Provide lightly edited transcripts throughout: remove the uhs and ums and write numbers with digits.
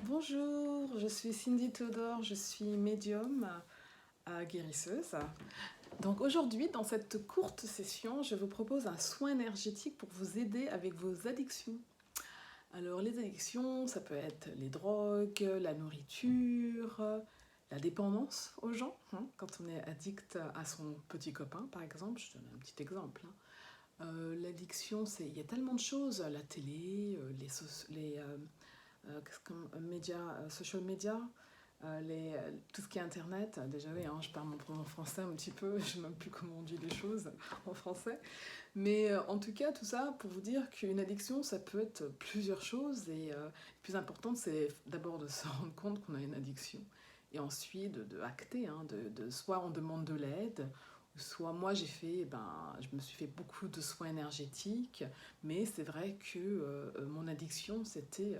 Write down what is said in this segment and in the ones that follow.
Bonjour, je suis Cindy Théodore, je suis médium guérisseuse. Donc aujourd'hui, dans cette courte session, je vous propose un soin énergétique pour vous aider avec vos addictions. Alors les addictions, ça peut être les drogues, la nourriture, la dépendance aux gens, hein, quand on est addict à son petit copain par exemple, je donne un petit exemple. L'addiction, il y a tellement de choses, la télé, social media, tout ce qui est internet. Déjà oui, hein, je parle mon français un petit peu, je ne sais même plus comment on dit les choses en français. Mais en tout cas, tout ça pour vous dire qu'une addiction, ça peut être plusieurs choses. Et le plus important, c'est d'abord de se rendre compte qu'on a une addiction. Et ensuite de acter, hein, soit on demande de l'aide, soit moi je me suis fait beaucoup de soins énergétiques, mais c'est vrai que mon addiction, c'était,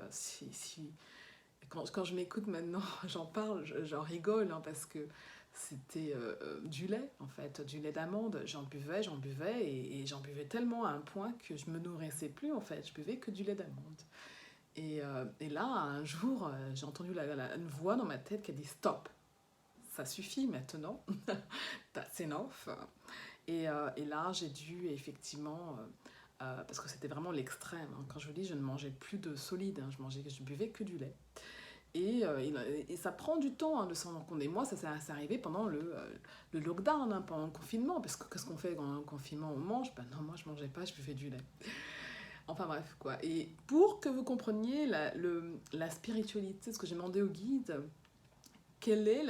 quand je m'écoute maintenant, j'en parle, j'en rigole, hein, parce que c'était du lait, en fait, du lait d'amande. J'en buvais, et j'en buvais tellement à un point que je me nourrissais plus, en fait. Je buvais que du lait d'amande. Et là, un jour, j'ai entendu une voix dans ma tête qui a dit stop, ça suffit maintenant, that's enough. Et là, j'ai dû effectivement, parce que c'était vraiment l'extrême, hein. Quand je vous dis, je ne mangeais plus de solide, hein, je buvais que du lait. Et ça prend du temps, hein, de s'en rendre compte. Et moi, ça s'est arrivé pendant le lockdown, hein, pendant le confinement. Parce que qu'est-ce qu'on fait quand le confinement, on mange? Ben non, moi, je mangeais pas, je buvais du lait. Enfin bref, quoi. Et pour que vous compreniez la spiritualité, ce que j'ai demandé au guide, quelle est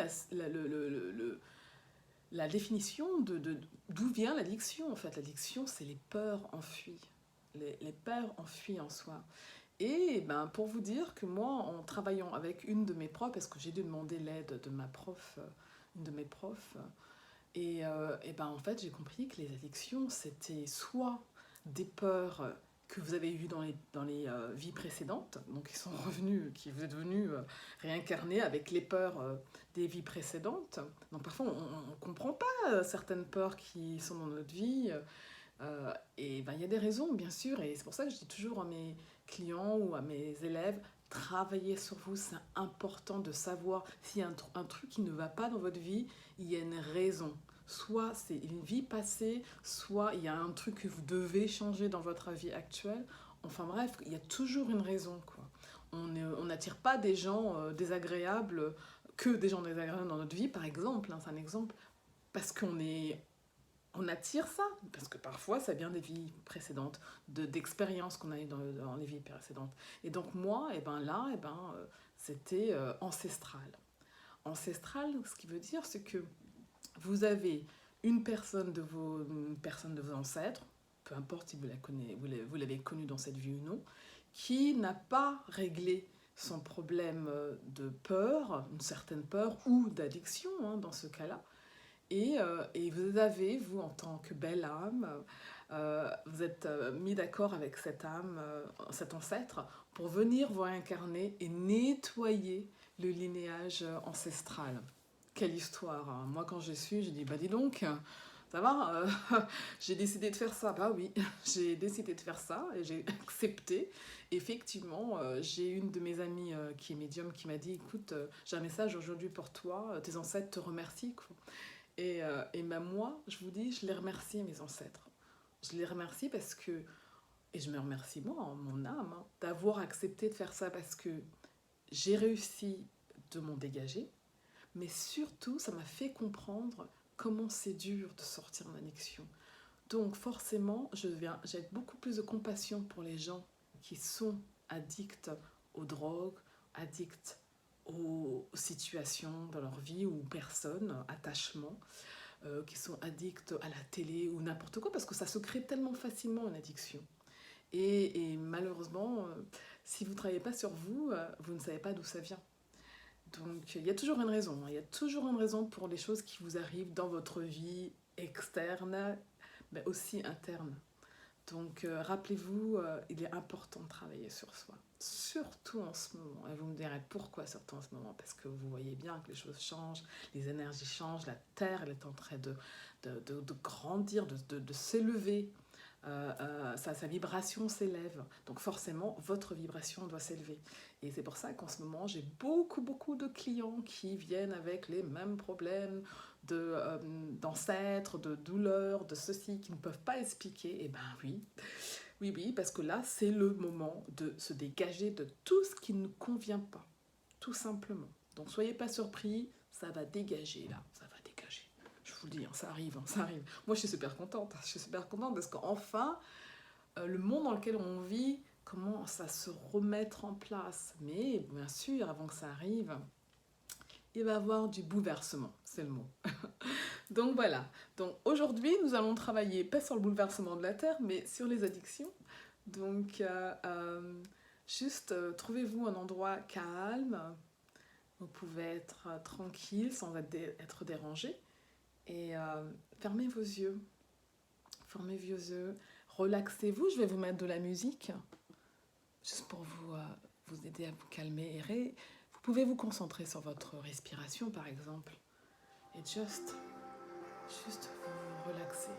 la définition d'où vient l'addiction, en fait. L'addiction, c'est les peurs enfuies. Les peurs enfuies en soi. Et ben, pour vous dire que moi, en travaillant avec une de mes profs, parce que j'ai dû demander l'aide de ma prof, une de mes profs, et ben, en fait, j'ai compris que les addictions, c'était soit des peurs que vous avez eues dans les vies précédentes, donc qui sont revenus, qui vous êtes venus réincarner avec les peurs des vies précédentes. Donc parfois, on ne comprend pas certaines peurs qui sont dans notre vie. Et ben, il y a des raisons, bien sûr, et c'est pour ça que je dis toujours à mes clients ou à mes élèves, travaillez sur vous, c'est important de savoir s'il y a un truc qui ne va pas dans votre vie, il y a une raison. Soit c'est une vie passée, soit il y a un truc que vous devez changer dans votre vie actuelle. Enfin bref, il y a toujours une raison, quoi. On n'attire pas des gens désagréables, que des gens désagréables dans notre vie, par exemple, hein, c'est un exemple, parce on attire ça, parce que parfois ça vient des vies précédentes, d'expériences qu'on a eues dans les vies précédentes. Et donc moi, et ben là, c'était ancestral. Ancestral, ce qui veut dire, c'est que vous avez une personne de vos ancêtres, peu importe si vous l'avez connue dans cette vie ou non, qui n'a pas réglé son problème de peur, une certaine peur, ou d'addiction, hein, dans ce cas-là, et vous avez, vous, en tant que belle âme, vous êtes mis d'accord avec cette âme, cet ancêtre, pour venir vous incarner et nettoyer le linéage ancestral. Quelle histoire, hein. Moi, quand je suis, j'ai dit, bah dis donc, ça va, j'ai décidé de faire ça. Bah oui, j'ai décidé de faire ça et j'ai accepté. Effectivement, j'ai une de mes amies qui est médium qui m'a dit, écoute, j'ai un message aujourd'hui pour toi, tes ancêtres te remercient, quoi. Et ben moi, je vous dis, je les remercie, mes ancêtres. Je les remercie parce que, et je me remercie moi, en mon âme, hein, d'avoir accepté de faire ça parce que j'ai réussi de m'en dégager, mais surtout, ça m'a fait comprendre comment c'est dur de sortir en addiction. Donc forcément, j'ai beaucoup plus de compassion pour les gens qui sont addicts aux drogues, addicts aux situations dans leur vie ou personnes, attachements, qui sont addicts à la télé ou n'importe quoi, parce que ça se crée tellement facilement une addiction. Et malheureusement, si vous ne travaillez pas sur vous, vous ne savez pas d'où ça vient. Donc il y a toujours une raison, hein. Il y a toujours une raison pour les choses qui vous arrivent dans votre vie externe, mais aussi interne. Donc rappelez-vous, il est important de travailler sur soi, surtout en ce moment. Et vous me direz pourquoi surtout en ce moment? Parce que vous voyez bien que les choses changent, les énergies changent, la Terre elle est en train de grandir, de s'élever. sa vibration s'élève. Donc forcément, votre vibration doit s'élever. Et c'est pour ça qu'en ce moment, j'ai beaucoup de clients qui viennent avec les mêmes problèmes d'ancêtres, de douleurs, de ceci, qui ne peuvent pas expliquer. Et ben oui, parce que là, c'est le moment de se dégager de tout ce qui ne convient pas, tout simplement. Donc soyez pas surpris, ça va dégager là, ça va dégager. Je vous le dis, hein, ça arrive, ça arrive. Moi, je suis super contente parce qu'enfin, le monde dans lequel on vit commence à se remettre en place. Mais bien sûr, avant que ça arrive, il va y avoir du bouleversement, c'est le mot. Donc voilà, donc aujourd'hui, nous allons travailler pas sur le bouleversement de la Terre, mais sur les addictions. Donc, juste trouvez-vous un endroit calme. Vous pouvez être tranquille sans être dérangé. Et fermez vos yeux. Fermez vos yeux. Relaxez-vous. Je vais vous mettre de la musique. Juste pour vous aider à vous calmer. Vous pouvez vous concentrer sur votre respiration, par exemple. Et juste vous relaxer.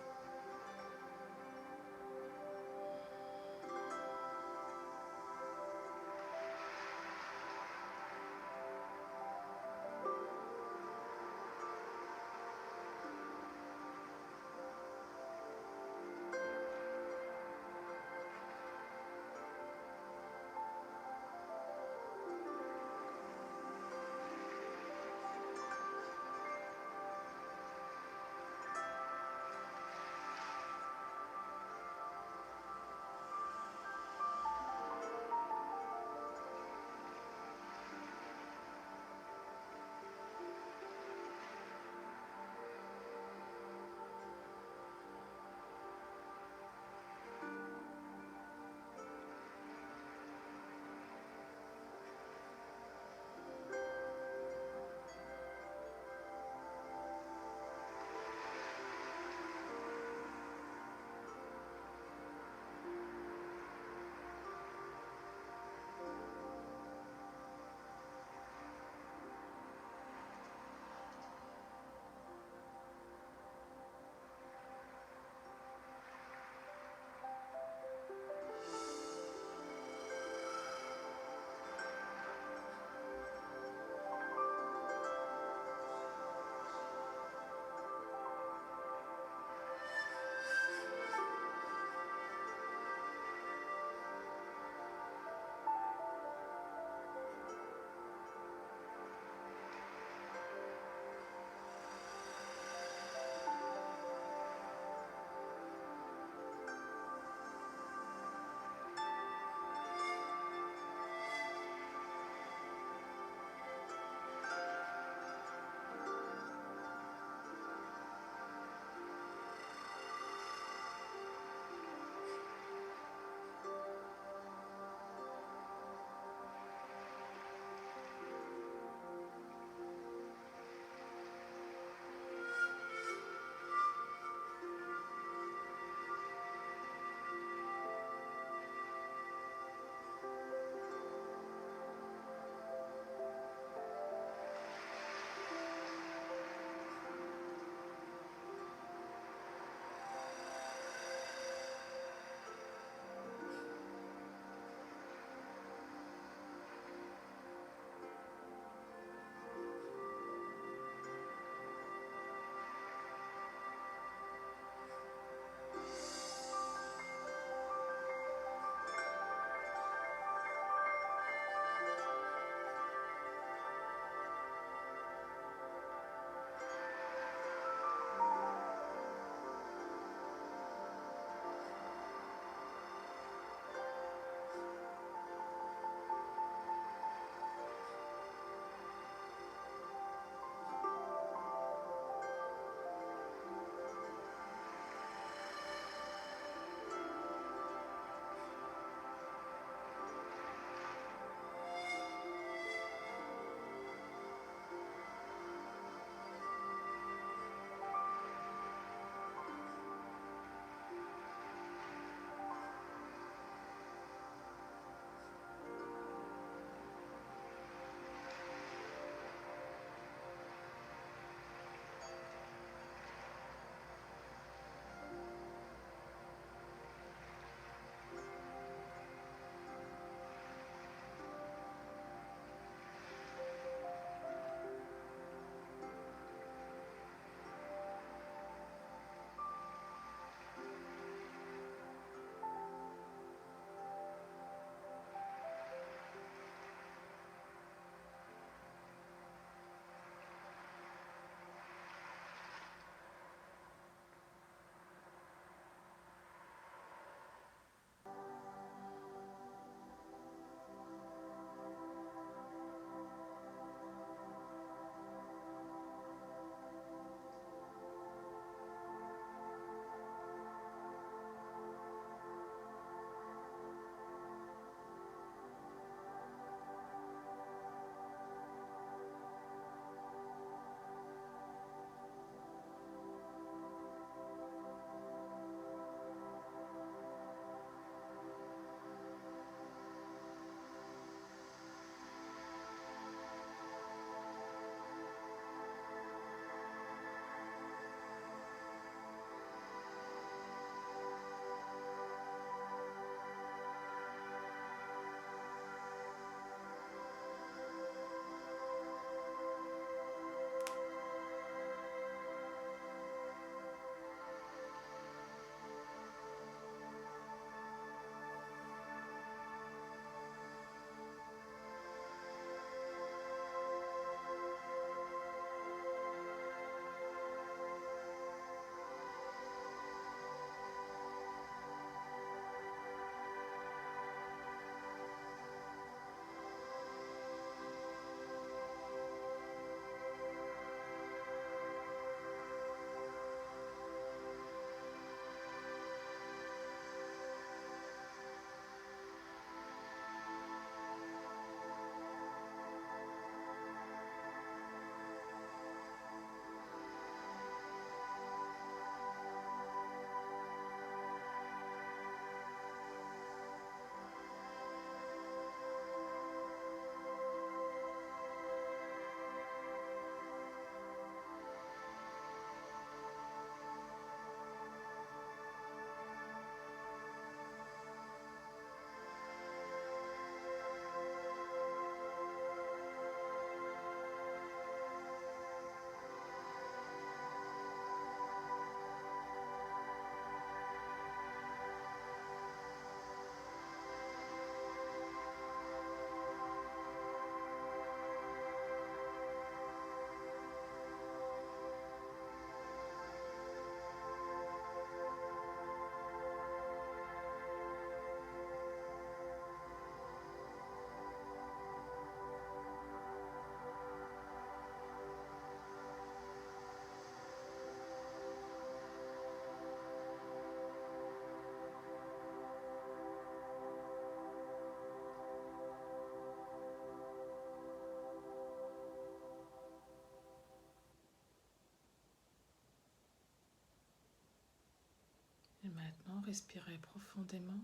respirez profondément.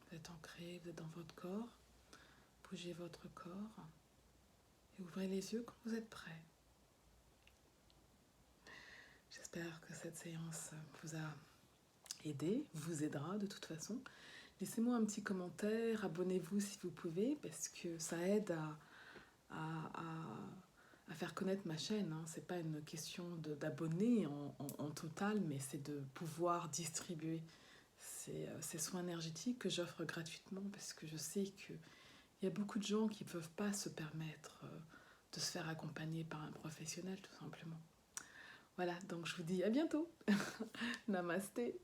Vous êtes ancré, vous êtes dans votre corps. Bougez votre corps et ouvrez les yeux quand vous êtes prêt. J'espère que cette séance vous a aidé, vous aidera de toute façon. Laissez-moi un petit commentaire, abonnez-vous si vous pouvez, parce que ça aide à faire connaître ma chaîne. Hein. Ce n'est pas une question d'abonnés en total, mais c'est de pouvoir distribuer ces soins énergétiques que j'offre gratuitement, parce que je sais qu'il y a beaucoup de gens qui ne peuvent pas se permettre de se faire accompagner par un professionnel, tout simplement. Voilà, donc je vous dis à bientôt. Namasté.